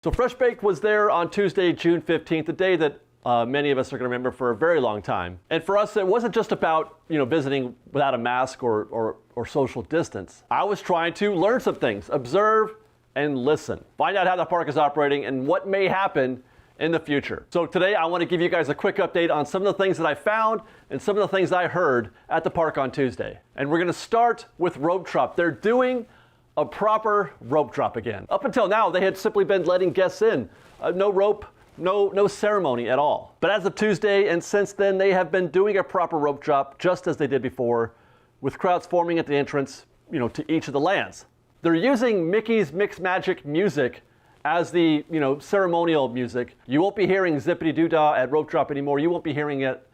So Fresh Baked was there on Tuesday, June 15th, the day that many of us are going to remember for a very long time. And for us, it wasn't just about, visiting without a mask or social distance. I was trying to learn some things, observe and listen, find out how the park is operating and what may happen in the future. So today I want to give you guys a quick update on some of the things that I found and some of the things I heard at the park on Tuesday. And we're going to start with rope drop. They're doing a proper rope drop again. Up until now, they had simply been letting guests in. No rope, no ceremony at all. But as of Tuesday and since then, they have been doing a proper rope drop just as they did before, with crowds forming at the entrance, to each of the lands. They're using Mickey's Mixed Magic music as the, ceremonial music. You won't be hearing Zippity Doo Dah at rope drop anymore. You won't be hearing it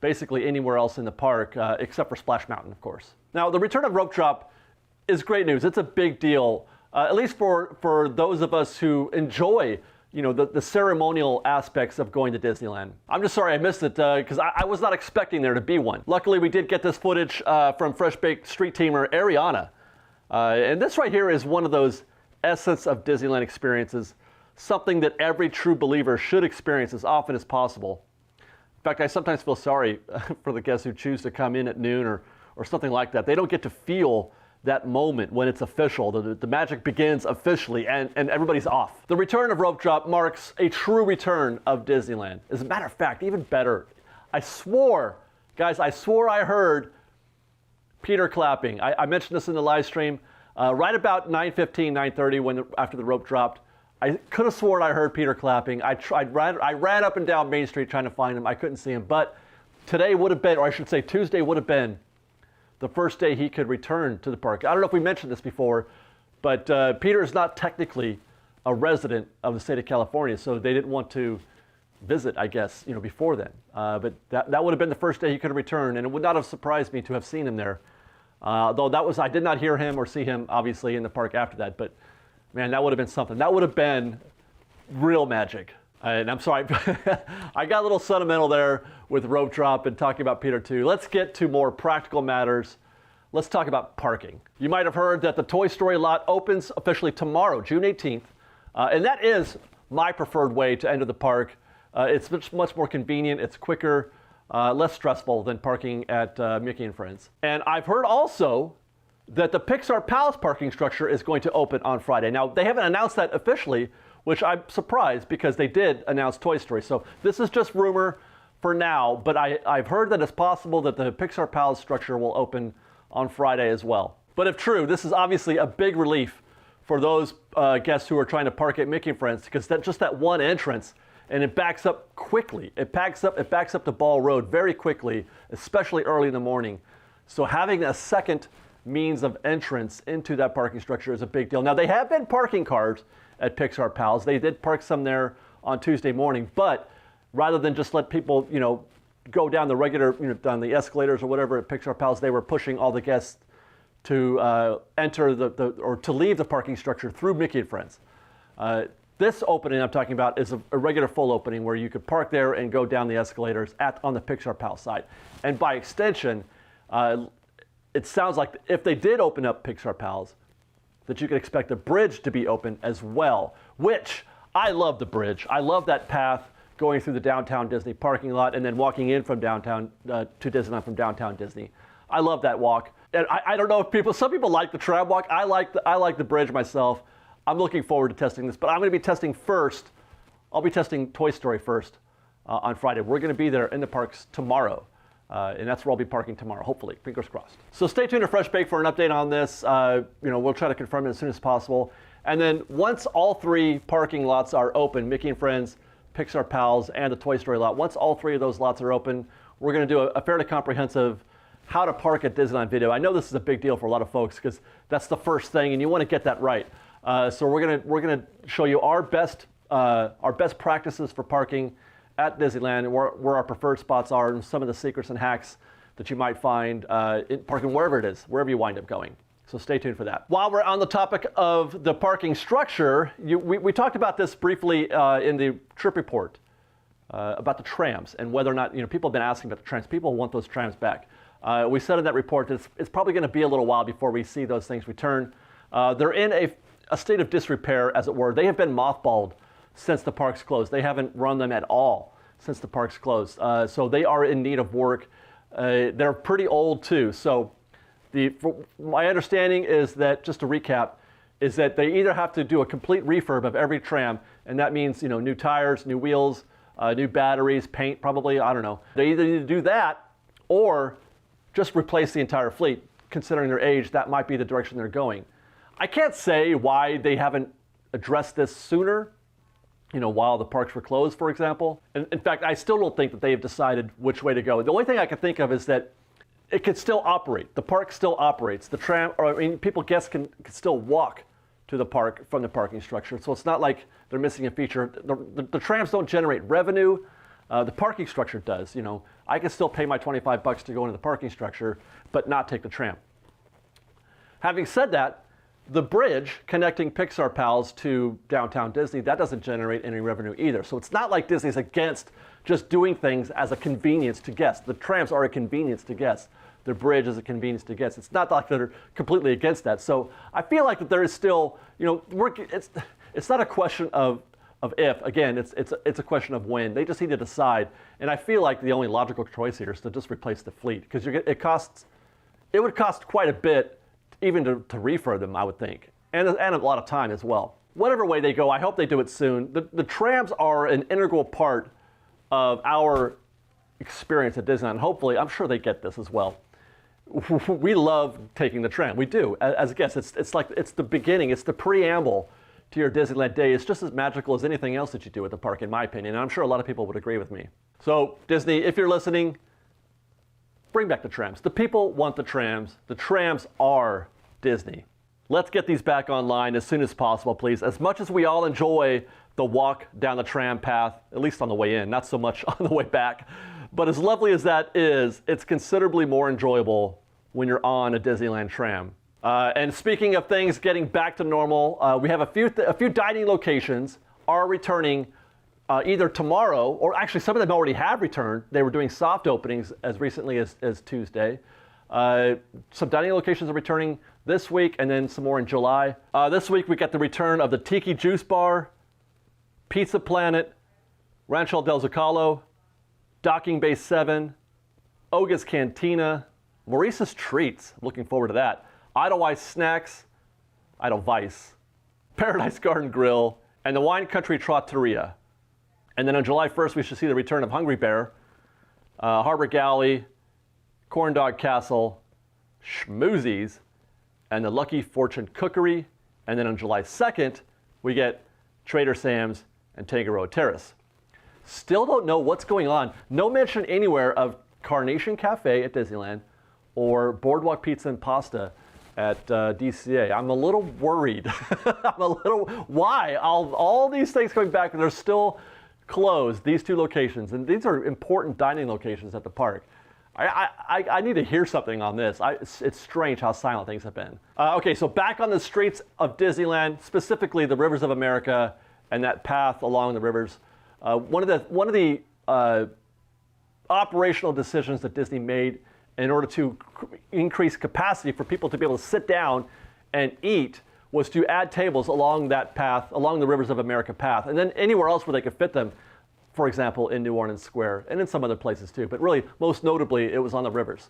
basically anywhere else in the park, except for Splash Mountain, of course. Now, the return of rope drop is great news. It's a big deal, at least for those of us who enjoy, the ceremonial aspects of going to Disneyland. I'm just sorry I missed it because I was not expecting there to be one. Luckily, we did get this footage from Fresh Baked street teamer Ariana. And this right here is one of those essence of Disneyland experiences, something that every true believer should experience as often as possible. In fact, I sometimes feel sorry for the guests who choose to come in at noon or something like that. They don't get to feel that moment when it's official, the magic begins officially and everybody's off. The return of rope drop marks a true return of Disneyland. As a matter of fact, even better, I swore I heard Peter clapping. I mentioned this in the live stream right about 9:15, 9:30 after the rope dropped. I could have sworn I heard Peter clapping. I ran up and down Main Street trying to find him. I couldn't see him, but today would have been, or I should say Tuesday would have been the first day he could return to the park. I don't know if we mentioned this before, but Peter is not technically a resident of the state of California, so they didn't want to visit, I guess, before then. But that would have been the first day he could return, and it would not have surprised me to have seen him there. Though I did not hear him or see him, obviously, in the park after that, but man, that would have been something. That would have been real magic. And I'm sorry, I got a little sentimental there with rope drop and talking about Peter too. Let's get to more practical matters. Let's talk about parking. You might have heard that the Toy Story lot opens officially tomorrow, June 18th. And that is my preferred way to enter the park. It's much more convenient, it's quicker, less stressful than parking at Mickey and Friends. And I've heard also that the Pixar Palace parking structure is going to open on Friday. Now, they haven't announced that officially, which I'm surprised because they did announce Toy Story. So this is just rumor for now, but I've heard that it's possible that the Pixar Palace structure will open on Friday as well. But if true, this is obviously a big relief for those guests who are trying to park at Mickey and Friends, because just that one entrance, and it backs up quickly. It backs up to Ball Road very quickly, especially early in the morning. So having a second means of entrance into that parking structure is a big deal. Now, they have been parking cars at Pixar Palace. They did park some there on Tuesday morning, but rather than just let people, go down the regular, down the escalators or whatever at Pixar Palace, they were pushing all the guests to enter or to leave the parking structure through Mickey and Friends. This opening I'm talking about is a regular full opening where you could park there and go down the escalators on the Pixar Palace side. And by extension, it sounds like if they did open up Pixar Palace, that you could expect the bridge to be open as well, which I love the bridge. I love that path going through the downtown Disney parking lot and then walking in from downtown to Disneyland from downtown Disney. I love that walk. And I don't know if some people like the tram walk. I like the bridge myself. I'm looking forward to testing this, but I'm going to be testing first. I'll be testing Toy Story first on Friday. We're going to be there in the parks tomorrow. And that's where I'll be parking tomorrow, hopefully, fingers crossed. So stay tuned to Fresh Bake for an update on this. We'll try to confirm it as soon as possible. And then once all three parking lots are open, Mickey and Friends, Pixar Pals, and the Toy Story lot, once all three of those lots are open, we're going to do a fairly comprehensive how to park at Disneyland video. I know this is a big deal for a lot of folks because that's the first thing, and you want to get that right. So we're gonna show you our best practices for parking at Disneyland, and where our preferred spots are, and some of the secrets and hacks that you might find in parking wherever it is, wherever you wind up going. So stay tuned for that. While we're on the topic of the parking structure, we talked about this briefly in the trip report about the trams and whether or not, people have been asking about the trams. People want those trams back. We said in that report that it's probably going to be a little while before we see those things return. They're in a state of disrepair, as it were. They have been mothballed since the park's closed. They haven't run them at all since the park's closed. So they are in need of work. They're pretty old too. So my understanding is that, just to recap, is that they either have to do a complete refurb of every tram, and that means new tires, new wheels, new batteries, paint probably, I don't know. They either need to do that or just replace the entire fleet. Considering their age, that might be the direction they're going. I can't say why they haven't addressed this sooner, while the parks were closed, for example. In fact, I still don't think that they have decided which way to go. The only thing I can think of is that it could still operate. The park still operates. The tram, guests can still walk to the park from the parking structure. So it's not like they're missing a feature. The trams don't generate revenue. The parking structure does. I can still pay my $25 to go into the parking structure, but not take the tram. Having said that, the bridge connecting Pixar Pals to downtown Disney, that doesn't generate any revenue either. So it's not like Disney's against just doing things as a convenience to guests. The trams are a convenience to guests. The bridge is a convenience to guests. It's not like they're completely against that. So I feel like that there is still, it's not a question of if. Again, it's a question of when. They just need to decide. And I feel like the only logical choice here is to just replace the fleet, because it would cost quite a bit even to refurb them, I would think, and a lot of time as well. Whatever way they go, I hope they do it soon. The trams are an integral part of our experience at Disneyland. Hopefully, I'm sure they get this as well. We love taking the tram. We do. As a guest, it's the beginning. It's the preamble to your Disneyland day. It's just as magical as anything else that you do at the park, in my opinion. And I'm sure a lot of people would agree with me. So Disney, if you're listening, bring back the trams. The people want the trams. The trams are Disney. Let's get these back online as soon as possible, please. As much as we all enjoy the walk down the tram path, at least on the way in, not so much on the way back, but as lovely as that is, it's considerably more enjoyable when you're on a Disneyland tram. And speaking of things getting back to normal, we have a few dining locations are returning either tomorrow, or actually some of them already have returned. They were doing soft openings as recently as Tuesday. Some dining locations are returning this week, and then some more in July. This week we got the return of the Tiki Juice Bar, Pizza Planet, Rancho del Zocalo, Docking Bay 7, Oga's Cantina, Maurice's Treats, I'm looking forward to that, Edelweiss Snacks, Edelweiss, Paradise Garden Grill, and the Wine Country Trattoria. And then on July 1st, we should see the return of Hungry Bear, Harbor Galley, Corn Dog Castle, Schmoozies, and the Lucky Fortune Cookery. And then on July 2nd, we get Trader Sam's and Tangaroa Terrace. Still don't know what's going on. No mention anywhere of Carnation Cafe at Disneyland or Boardwalk Pizza and Pasta at DCA. I'm a little worried. Why? All these things coming back, and they're still closed, these two locations. And these are important dining locations at the park. I need to hear something on this. It's strange how silent things have been. Okay, so back on the streets of Disneyland, specifically the Rivers of America and that path along the rivers. One of the operational decisions that Disney made in order to increase capacity for people to be able to sit down and eat was to add tables along that path, along the Rivers of America path, and then anywhere else where they could fit them, for example, in New Orleans Square and in some other places too. But really, most notably, it was on the rivers.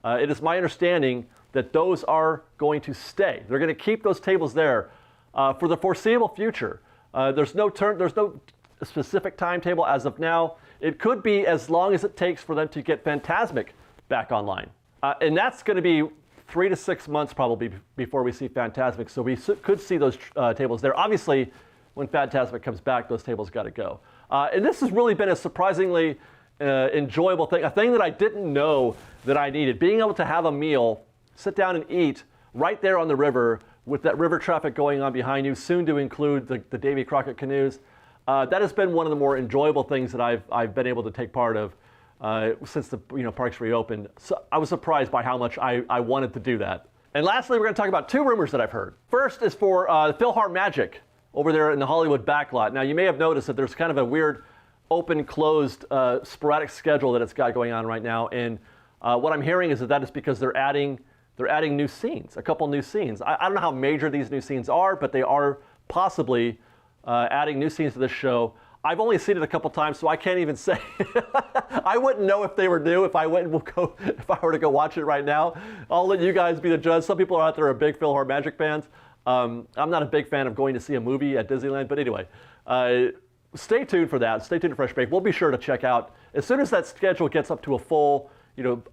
It is my understanding that those are going to stay. They're going to keep those tables there for the foreseeable future. There's no specific timetable as of now. It could be as long as it takes for them to get Fantasmic back online. And that's going to be 3 to 6 months probably before we see Fantasmic. So we could see those tables there. Obviously, when Fantasmic comes back, those tables got to go. And this has really been a surprisingly enjoyable thing, a thing that I didn't know that I needed. Being able to have a meal, sit down and eat right there on the river with that river traffic going on behind you, soon to include the Davy Crockett canoes. That has been one of the more enjoyable things that I've been able to take part of since the parks reopened. So I was surprised by how much I wanted to do that. And lastly, we're going to talk about 2 rumors that I've heard. First is for PhilharMagic over there in the Hollywood backlot. Now, you may have noticed that there's kind of a weird open-closed sporadic schedule that it's got going on right now. And what I'm hearing is that is because they're adding new scenes, a couple new scenes. I don't know how major these new scenes are, but they are possibly adding new scenes to this show. I've only seen it a couple times, so I can't even say. I wouldn't know if they were new if I were to go watch it right now. I'll let you guys be the judge. Some people out there are big Philhar Magic fans. I'm not a big fan of going to see a movie at Disneyland, but anyway, stay tuned for that. Stay tuned to Fresh Baked. We'll be sure to check out as soon as that schedule gets up to a full,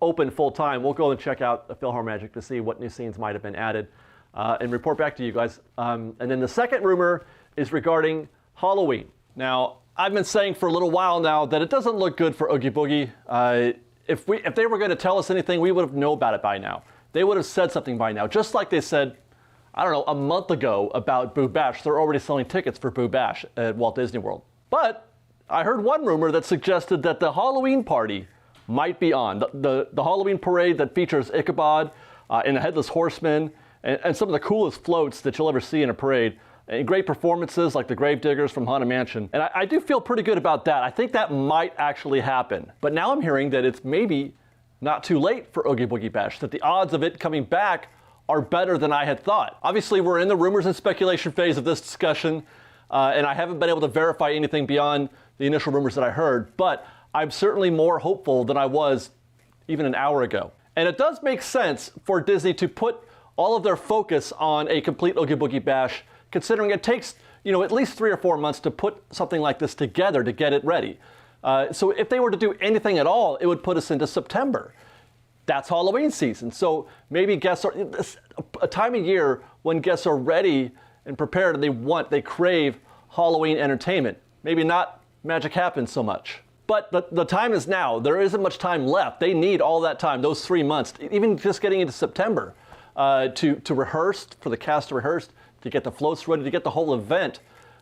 open full time. We'll go and check out the Philhar Magic to see what new scenes might have been added, and report back to you guys. And then the second rumor is regarding Halloween. Now, I've been saying for a little while now that it doesn't look good for Oogie Boogie. If they were going to tell us anything, we would have known about it by now. They would have said something by now, just like they said, I don't know, a month ago about Boo Bash. They're already selling tickets for Boo Bash at Walt Disney World. But I heard one rumor that suggested that the Halloween party might be on. The Halloween parade that features Ichabod and the Headless Horseman and some of the coolest floats that you'll ever see in a parade. And great performances like the Gravediggers from Haunted Mansion. And I do feel pretty good about that. I think that might actually happen. But now I'm hearing that it's maybe not too late for Oogie Boogie Bash, that the odds of it coming back are better than I had thought. Obviously, we're in the rumors and speculation phase of this discussion, and I haven't been able to verify anything beyond the initial rumors that I heard, but I'm certainly more hopeful than I was even an hour ago. And it does make sense for Disney to put all of their focus on a complete Oogie Boogie Bash, considering it takes, at least 3 or 4 months to put something like this together to get it ready. So if they were to do anything at all, it would put us into September. That's Halloween season. So maybe guests are, a time of year when guests are ready and prepared and they crave Halloween entertainment. Maybe not Magic Happens so much. But the time is now. There isn't much time left. They need all that time, those 3 months, even just getting into September, to rehearse, for the cast to rehearse, to get the floats ready, to get the whole event,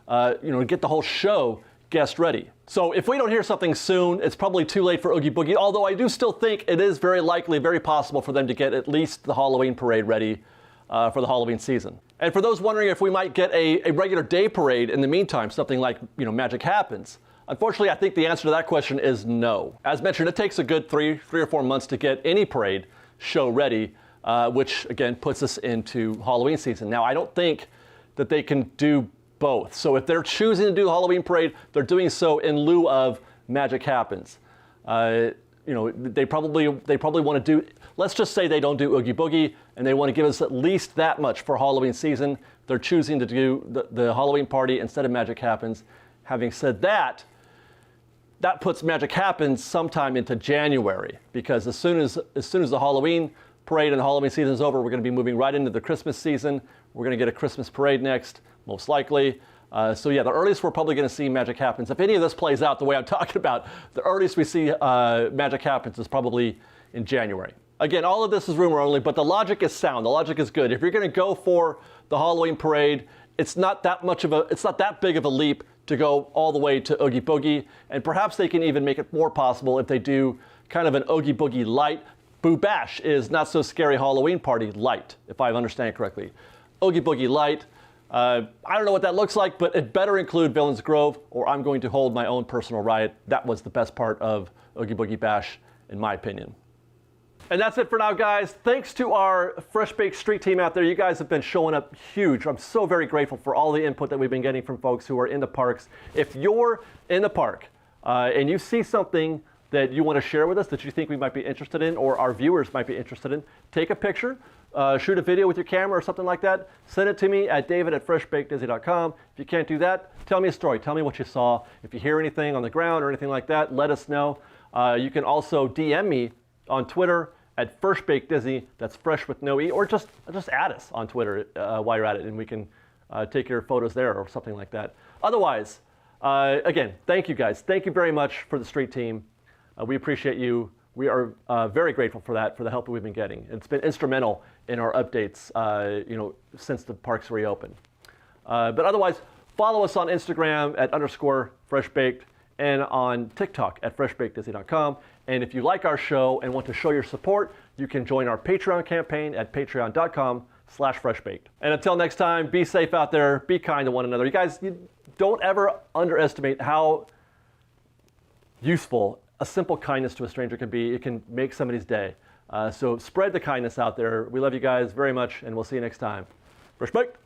to get the whole show guest ready. So if we don't hear something soon, it's probably too late for Oogie Boogie, although I do still think it is very likely, very possible for them to get at least the Halloween parade ready for the Halloween season. And for those wondering if we might get a regular day parade in the meantime, something like, Magic Happens, unfortunately, I think the answer to that question is no. As mentioned, it takes a good three or 4 months to get any parade show ready, which again puts us into Halloween season. Now, I don't think that they can do both. So if they're choosing to do the Halloween parade, they're doing so in lieu of Magic Happens. They probably want to do, let's just say they don't do Oogie Boogie and they want to give us at least that much for Halloween season. They're choosing to do the Halloween party instead of Magic Happens. Having said that, that puts Magic Happens sometime into January, because as soon as the Halloween parade and the Halloween season is over, we're going to be moving right into the Christmas season. We're going to get a Christmas parade next, most likely. So yeah, the earliest we're probably going to see Magic Happens, if any of this plays out the way I'm talking about, the earliest we see Magic Happens is probably in January. Again, all of this is rumor only, but the logic is sound. The logic is good. If you're going to go for the Halloween parade, it's not that big of a leap to go all the way to Oogie Boogie, and perhaps they can even make it more possible if they do kind of an Oogie Boogie light. Boo Bash is Not So Scary Halloween Party light, if I understand correctly. Oogie Boogie light. I don't know what that looks like, but it better include Villains Grove, or I'm going to hold my own personal riot. That was the best part of Oogie Boogie Bash, in my opinion. And that's it for now, guys. Thanks to our Fresh Baked Street team out there. You guys have been showing up huge. I'm so very grateful for all the input that we've been getting from folks who are in the parks. If you're in the park and you see something that you want to share with us that you think we might be interested in, or our viewers might be interested in, take a picture, shoot a video with your camera or something like that, send it to me at david@freshbakedisney.com. If you can't do that, tell me a story. Tell me what you saw. If you hear anything on the ground or anything like that, let us know. You can also DM me on Twitter at freshbakedisney, that's fresh with no E, or just add us on Twitter while you're at it, and we can take your photos there or something like that. Otherwise, again, thank you guys. Thank you very much for the street team. We appreciate you. We are very grateful for that, for the help that we've been getting. It's been instrumental in our updates, since the parks reopened. But otherwise, follow us on Instagram at _freshbaked and on TikTok at freshbakedisney.com. And if you like our show and want to show your support, you can join our Patreon campaign at patreon.com/freshbaked. And until next time, be safe out there, be kind to one another. You guys, don't ever underestimate how useful a simple kindness to a stranger can be. It can make somebody's day. So spread the kindness out there. We love you guys very much, and we'll see you next time. Fresh Baked.